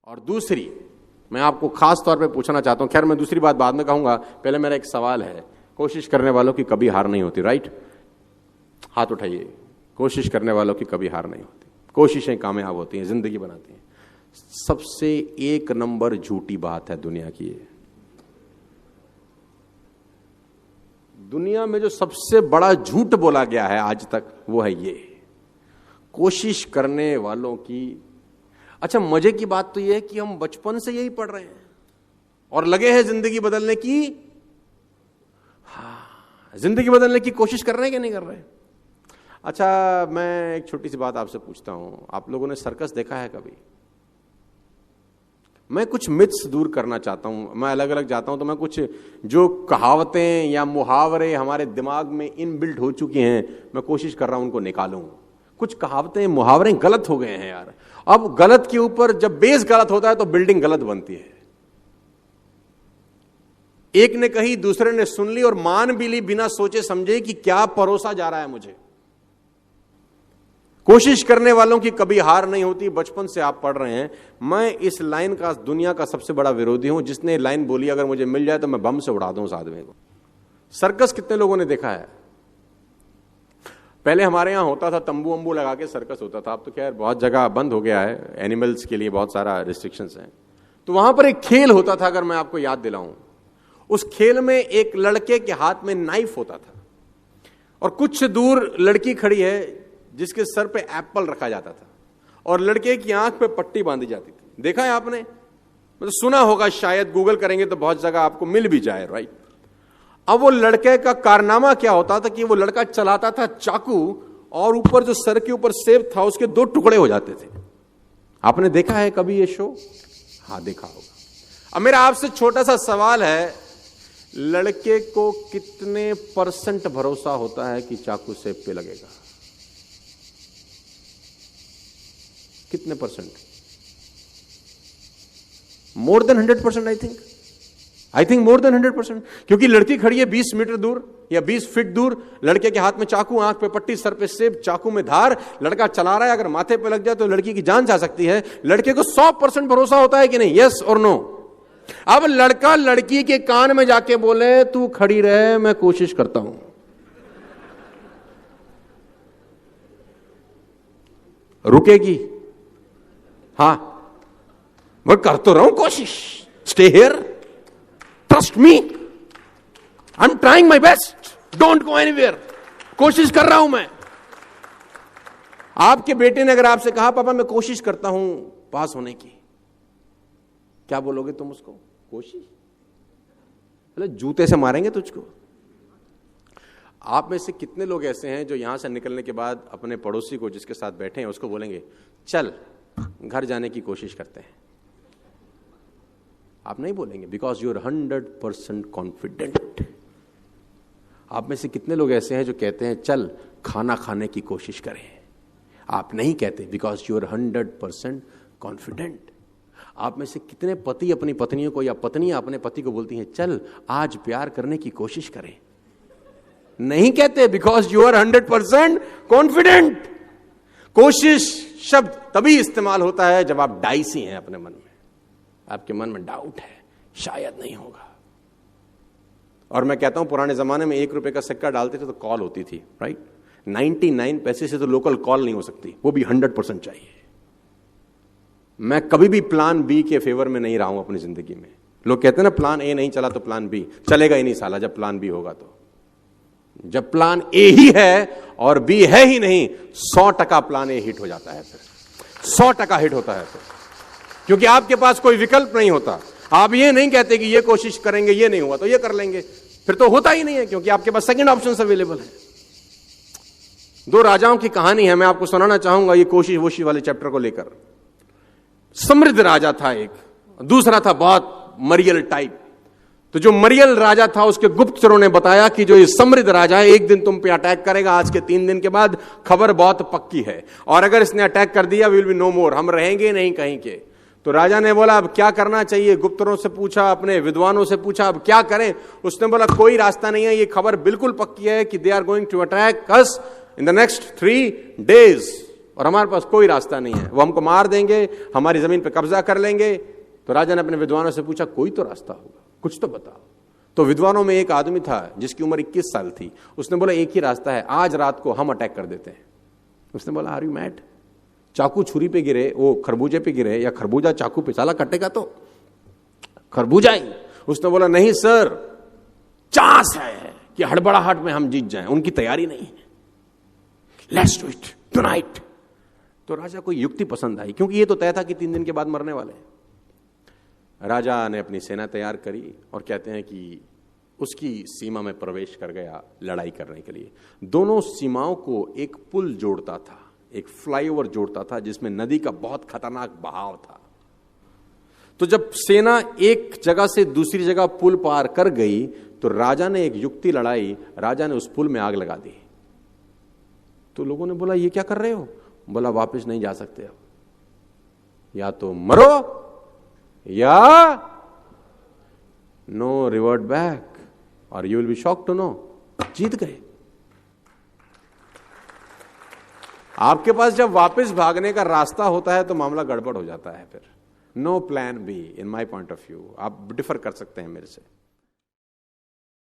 और दूसरी मैं आपको खास तौर पे पूछना चाहता हूं, खैर मैं दूसरी बात बाद में कहूंगा, पहले मेरा एक सवाल है, कोशिश करने वालों की कभी हार नहीं होती, राइट? हाथ उठाइए। कोशिश करने वालों की कभी हार नहीं होती, कोशिशें कामयाब होती हैं, जिंदगी बनाती हैं। सबसे एक नंबर झूठी बात है दुनिया की ये। दुनिया में जो सबसे बड़ा झूठ बोला गया है आज तक वो है ये, कोशिश करने वालों की। अच्छा, मजे की बात तो ये है कि हम बचपन से यही पढ़ रहे हैं और लगे हैं जिंदगी बदलने की। हाँ, जिंदगी बदलने की कोशिश कर रहे हैं कि नहीं कर रहे हैं? अच्छा, मैं एक छोटी सी बात आपसे पूछता हूं, आप लोगों ने सर्कस देखा है कभी? मैं कुछ मिथ्स दूर करना चाहता हूं, मैं अलग अलग जाता हूं तो मैं कुछ जो कहावतें या मुहावरे हमारे दिमाग में इनबिल्ट हो चुकी हैं, मैं कोशिश कर रहा हूं उनको निकालूं। कुछ कहावतें मुहावरे गलत हो गए हैं यार। अब गलत के ऊपर जब बेस गलत होता है तो बिल्डिंग गलत बनती है। एक ने कही, दूसरे ने सुन ली और मान भी ली बिना सोचे समझे कि क्या परोसा जा रहा है मुझे। कोशिश करने वालों की कभी हार नहीं होती, बचपन से आप पढ़ रहे हैं। मैं इस लाइन का दुनिया का सबसे बड़ा विरोधी हूं। जिसने लाइन बोली अगर मुझे मिल जाए तो मैं बम से उड़ा दूं उस आदमी को। सर्कस कितने लोगों ने देखा है? पहले हमारे यहां होता था, तंबू वंबू लगा के सर्कस होता था। अब तो खैर बहुत जगह बंद हो गया है, एनिमल्स के लिए बहुत सारा रिस्ट्रिक्शंस हैं। तो वहां पर एक खेल होता था, अगर मैं आपको याद दिलाऊं, उस खेल में एक लड़के के हाथ में नाइफ होता था और कुछ दूर लड़की खड़ी है जिसके सर पे एप्पल रखा जाता था और लड़के की आंख पे पट्टी बांधी जाती थी। देखा है आपने? मतलब सुना होगा शायद, गूगल करेंगे तो बहुत जगह आपको मिल भी जाए, राइट? अब वो लड़के का कारनामा क्या होता था कि वो लड़का चलाता था चाकू और ऊपर जो सर के ऊपर सेब था उसके 2 टुकड़े हो जाते थे। आपने देखा है कभी ये शो? हाँ, देखा होगा। अब मेरा आपसे छोटा सा सवाल है, लड़के को कितने % भरोसा होता है कि चाकू सेब पे लगेगा? कितने %? More than 100% I think more than 100%। क्योंकि लड़की खड़ी है 20 मीटर दूर या 20 फीट दूर, लड़के के हाथ में चाकू, आंख पे पट्टी, सर पे सेब, चाकू में धार, लड़का चला रहा है। अगर माथे पे लग जाए तो लड़की की जान जा सकती है। लड़के को 100% भरोसा होता है कि नहीं? यस और नो? अब लड़का लड़की के कान में जाके बोले, तू खड़ी रहे, मैं कोशिश करता हूं। रुकेगी? हाँ, मैं कर तो रहा हूं कोशिश, stay here, trust me, I am trying my best, don't go anywhere, कोशिश कर रहा हूं मैं। आपके बेटे ने अगर आपसे कहा, पापा मैं कोशिश करता हूं पास होने की, क्या बोलोगे तुम उसको? कोशिश? अरे जूते से मारेंगे तुझको। आप में से कितने लोग ऐसे हैं जो यहां से निकलने के बाद अपने पड़ोसी को जिसके साथ बैठे हैं उसको बोलेंगे, चल घर जाने की कोशिश करते हैं? आप नहीं बोलेंगे, बिकॉज यू आर 100% कॉन्फिडेंट। आप में से कितने लोग ऐसे हैं जो कहते हैं, चल खाना खाने की कोशिश करें? आप नहीं कहते, बिकॉज यू आर 100% कॉन्फिडेंट। आप में से कितने पति अपनी पत्नियों को या पत्नियां अपने पति को बोलती हैं, चल आज प्यार करने की कोशिश करें? नहीं कहते, बिकॉज यू आर 100% कॉन्फिडेंट। कोशिश शब्द तभी इस्तेमाल होता है जब आप डाइसी हैं अपने मन में, आपके मन में डाउट है, शायद नहीं होगा। और मैं कहता हूं पुराने जमाने में 1 रुपए का सिक्का डालते थे तो कॉल होती थी, राइट? 99 पैसे से तो लोकल कॉल नहीं हो सकती, वो भी 100% चाहिए। मैं कभी भी प्लान बी के फेवर में नहीं रहा हूं अपनी जिंदगी में। लोग कहते हैं ना, प्लान ए नहीं चला तो प्लान बी चलेगा ही नहीं साला। जब प्लान बी होगा तो, जब प्लान ए ही है और बी है ही नहीं, 100% प्लान ए हिट हो जाता है, फिर 100% हिट होता है फिर, क्योंकि आपके पास कोई विकल्प नहीं होता। आप ये नहीं कहते कि ये कोशिश करेंगे, ये नहीं हुआ तो ये कर लेंगे, फिर तो होता ही नहीं है, क्योंकि आपके पास सेकंड ऑप्शन अवेलेबल है। 2 राजाओं की कहानी है, मैं आपको सुनाना चाहूंगा ये कोशिश वोशिश वाले चैप्टर को लेकर। समृद्ध राजा था एक, दूसरा था बहुत मरियल टाइप। तो जो मरियल राजा था उसके गुप्तचरों ने बताया कि जो ये समृद्ध राजा है एक दिन तुम पे अटैक करेगा, आज के 3 दिन के बाद, खबर बहुत पक्की है, और अगर इसने अटैक कर दिया विल बी नो मोर, हम रहेंगे नहीं कहीं के। तो राजा ने बोला अब क्या करना चाहिए? गुप्तचरों से पूछा, अपने विद्वानों से पूछा, अब क्या करें? उसने बोला कोई रास्ता नहीं है, ये खबर बिल्कुल पक्की है कि they are going to attack us in the next 3 days। और हमारे पास कोई रास्ता नहीं है, वो हमको मार देंगे, हमारी जमीन पर कब्जा कर लेंगे। तो राजा ने अपने विद्वानों से पूछा कोई तो रास्ता होगा, कुछ तो बताओ। तो विद्वानों में एक आदमी था जिसकी उम्र 21 साल थी। उसने बोला एक ही रास्ता है, आज रात को हम अटैक कर देते हैं। उसने बोला आर यू मैड? चाकू छुरी पे गिरे, वो खरबूजे पे गिरे, या खरबूजा चाकू पे साला कटेगा तो खरबूजा ही। उसने बोला नहीं सर, चांस है कि हड़बड़ाहट में हम जीत जाएं, उनकी तैयारी नहीं है, लेट्स डू इट टुनाइट। तो राजा को युक्ति पसंद आई, क्योंकि ये तो तय था कि 3 दिन के बाद मरने वाले हैं। राजा ने अपनी सेना तैयार करी और कहते हैं कि उसकी सीमा में प्रवेश कर गया लड़ाई करने के लिए। दोनों सीमाओं को एक पुल जोड़ता था, एक फ्लाईओवर जोड़ता था, जिसमें नदी का बहुत खतरनाक बहाव था। तो जब सेना एक जगह से दूसरी जगह पुल पार कर गई तो राजा ने एक युक्ति लड़ाई, राजा ने उस पुल में आग लगा दी। तो लोगों ने बोला ये क्या कर रहे हो? बोला वापस नहीं जा सकते, अब या तो मरो या नो रिवर्ट बैक और you will be shocked to know. जीत गए। आपके पास जब वापस भागने का रास्ता होता है तो मामला गड़बड़ हो जाता है। फिर no plan B in my point of view. आप डिफर कर सकते हैं मेरे से।